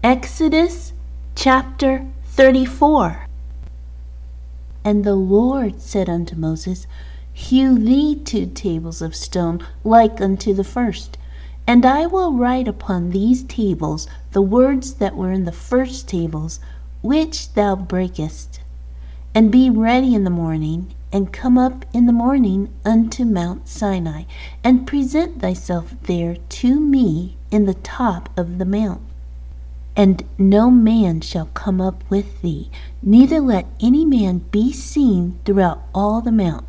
Exodus chapter 34. And the Lord said unto Moses, Hew thee 2 tables of stone like unto the first, and I will write upon these tables the words that were in the first tables, which thou breakest. And be ready in the morning, and come up in the morning unto Mount Sinai, and present thyself there to me in the top of the mount. And no man shall come up with thee, neither let any man be seen throughout all the mount,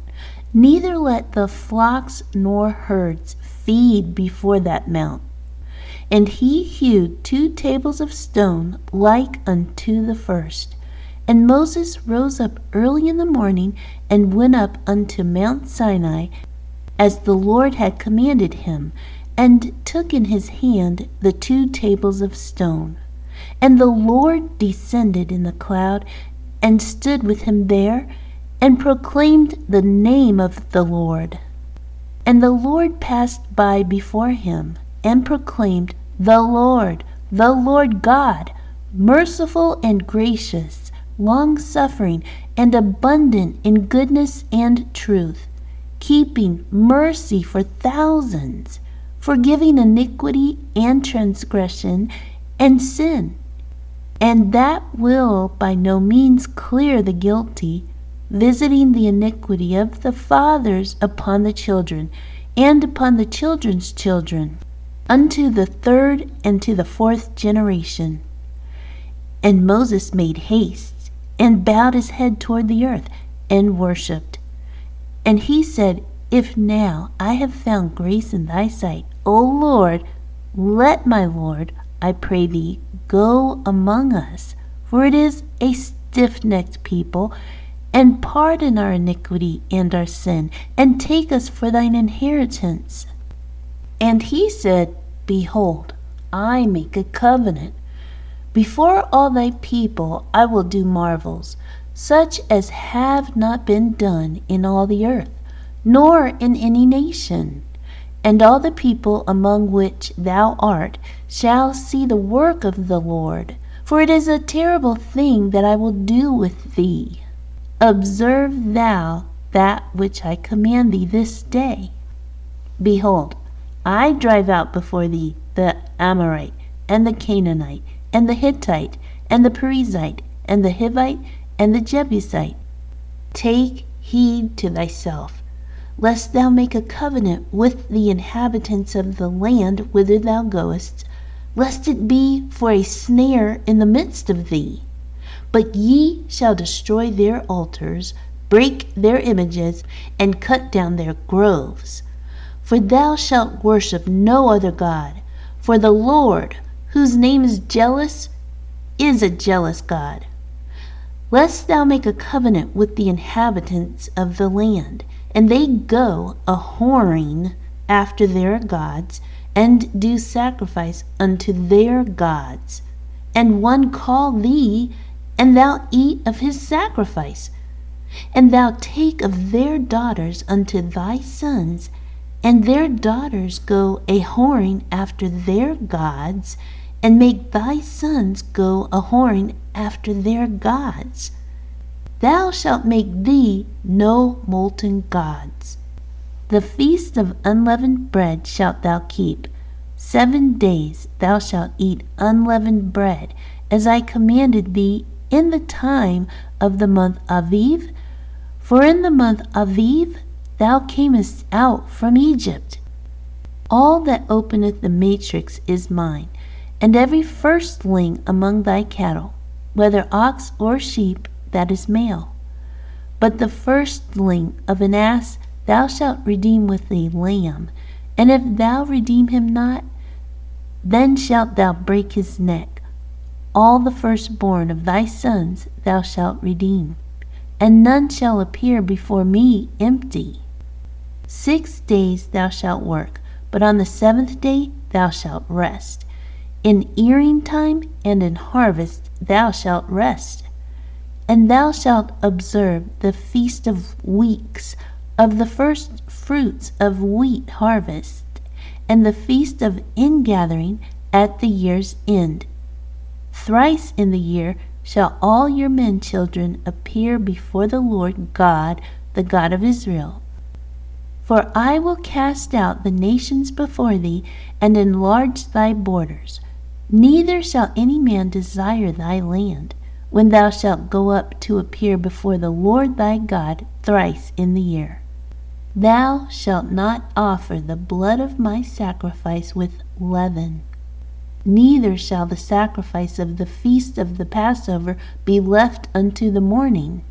neither let the flocks nor herds feed before that mount. And he hewed 2 tables of stone like unto the first. And Moses rose up early in the morning, and went up unto Mount Sinai, as the Lord had commanded him, and took in his hand the 2 tables of stone. And the Lord descended in the cloud, and stood with him there, and proclaimed the name of the Lord. And the Lord passed by before him, and proclaimed, the Lord God, merciful and gracious, long-suffering, and abundant in goodness and truth, keeping mercy for thousands, forgiving iniquity and transgression and sin, and that will by no means clear the guilty, visiting the iniquity of the fathers upon the children, and upon the children's children, unto the 3rd and to the 4th generation. And Moses made haste, and bowed his head toward the earth, and worshipped. And he said, If now I have found grace in thy sight, O Lord, let my Lord, I pray thee, go among us, for it is a stiff-necked people, and pardon our iniquity and our sin, and take us for thine inheritance. And he said, Behold, I make a covenant. Before all thy people I will do marvels, such as have not been done in all the earth, nor in any nation. And all the people among which thou art shall see the work of the Lord, for it is a terrible thing that I will do with thee. Observe thou that which I command thee this day. Behold, I drive out before thee the Amorite, and the Canaanite, and the Hittite, and the Perizzite, and the Hivite, and the Jebusite. Take heed to thyself, lest thou make a covenant with the inhabitants of the land whither thou goest, lest it be for a snare in the midst of thee. But ye shall destroy their altars, break their images, and cut down their groves. For thou shalt worship no other God, for the Lord, whose name is jealous, is a jealous God. Lest thou make a covenant with the inhabitants of the land, and they go a-whoring after their gods, and do sacrifice unto their gods, and one call thee, and thou eat of his sacrifice, and thou take of their daughters unto thy sons, and their daughters go a-whoring after their gods, and make thy sons go a-whoring after their gods. Thou shalt make thee no molten gods. The feast of unleavened bread shalt thou keep. 7 days thou shalt eat unleavened bread, as I commanded thee in the time of the month Aviv. For in the month Aviv thou camest out from Egypt. All that openeth the matrix is mine, and every firstling among thy cattle, whether ox or sheep, that is male. But the firstling of an ass thou shalt redeem with a lamb, and if thou redeem him not, then shalt thou break his neck. All the firstborn of thy sons thou shalt redeem, and none shall appear before me empty. 6 days thou shalt work, but on the 7th day thou shalt rest. In earing time and in harvest thou shalt rest. And thou shalt observe the feast of weeks, of the first fruits of wheat harvest, and the feast of ingathering at the year's end. Thrice in the year shall all your men children appear before the Lord God, the God of Israel. For I will cast out the nations before thee, and enlarge thy borders. Neither shall any man desire thy land, when thou shalt go up to appear before the Lord thy God thrice in the year. Thou shalt not offer the blood of my sacrifice with leaven. Neither shall the sacrifice of the feast of the Passover be left unto the morning.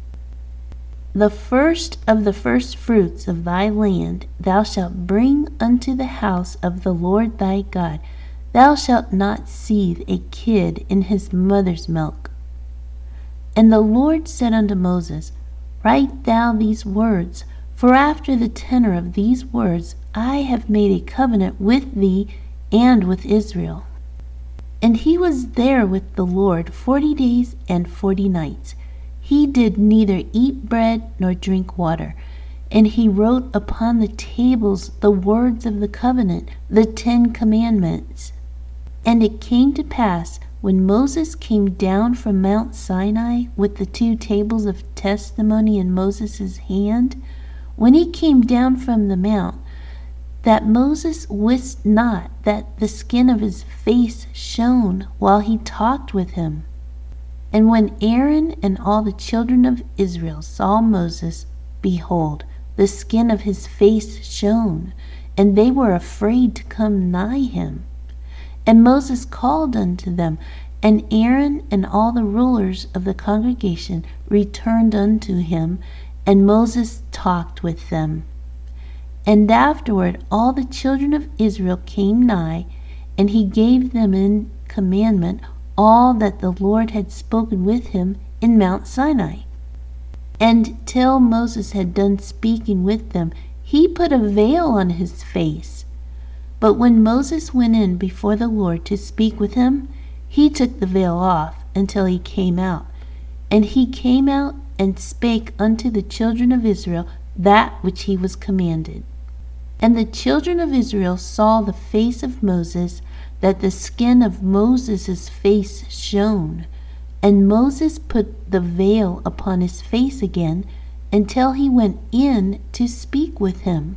The first of the firstfruits of thy land thou shalt bring unto the house of the Lord thy God. Thou shalt not seethe a kid in his mother's milk. And the Lord said unto Moses, Write thou these words, for after the tenor of these words I have made a covenant with thee and with Israel. And he was there with the Lord 40 days and 40 nights. He did neither eat bread nor drink water. And he wrote upon the tables the words of the covenant, the 10 commandments. And it came to pass, when Moses came down from Mount Sinai with the 2 tables of testimony in Moses' hand, when he came down from the mount, that Moses wist not that the skin of his face shone while he talked with him. And when Aaron and all the children of Israel saw Moses, behold, the skin of his face shone, and they were afraid to come nigh him. And Moses called unto them, and Aaron and all the rulers of the congregation returned unto him, and Moses talked with them. And afterward all the children of Israel came nigh, and he gave them in commandment all that the Lord had spoken with him in Mount Sinai. And till Moses had done speaking with them, he put a veil on his face. But when Moses went in before the Lord to speak with him, he took the veil off until he came out. And he came out and spake unto the children of Israel that which he was commanded. And the children of Israel saw the face of Moses, that the skin of Moses' face shone. And Moses put the veil upon his face again, until he went in to speak with him.